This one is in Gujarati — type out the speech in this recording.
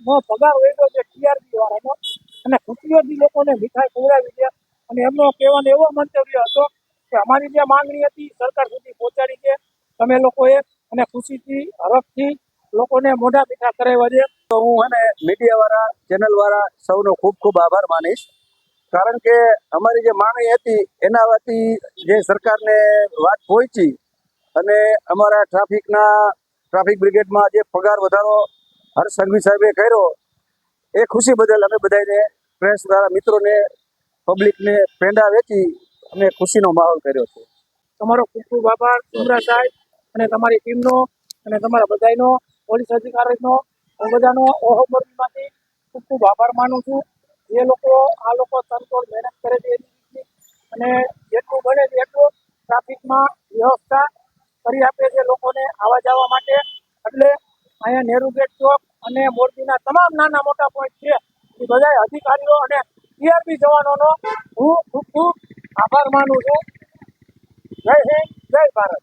નો પગાર વધ્યો છે ટીઆરપી વાળાનો, અને ખુશીઓથી લોકોને મીઠાઈ ખવડાવી છે. અને એમનો કહેવાનો એવો મંતવ્ય હતો કે અમારી જે માંગણી હતી સરકાર સુધી પહોંચાડી છે તમે લોકોએ, અને ખુશીથી હરખથી લોકોને મોઢા મીઠા કરાવ્યા છે. તો હું મીડિયા વાળા ચેનલ વાળા સૌનો ખૂબ ખૂબ આભાર માનીશ, કારણ કે અમારી જે માંગણી હતી એના વતી જે સરકારને વાત પહોંચી અને અમારા ટ્રાફિક બ્રિગેડમાં જે પગાર વધારો હર્ષ સંઘવી સાહેબે કર્યો એ ખુશી બદલ અમે બધાને પ્રેસ દ્વારા મિત્રોને પબ્લિકને પેંડા વેચી અમે ખુશીનો માહોલ કર્યો છે. તમારો ખૂબ ખૂબ આભાર સુમરા સાહેબ અને તમારી ટીમનો અને તમારા બધાનો, પોલીસ અધિકારીનો, બધાનો ઓહોમરમાંથી ખૂબ ખૂબ આભાર માનું છું. જે લોકો આ લોકો તનતોડ મહેનત કરે છે અને જેટલું બને એટલું ટ્રાફિકમાં વ્યવસ્થા કરી આપે છે લોકોને આવવા જવા માટે. એટલે અહીંયા નેહરુ ગેટ ચોક અને મોરબીના તમામ નાના મોટા પોઈન્ટ છે એ બધા અધિકારીઓ અને ટીઆરપી જવાનોનો હું ખૂબ ખૂબ આભાર માનું છું. જય હિન્દ, જય ભારત.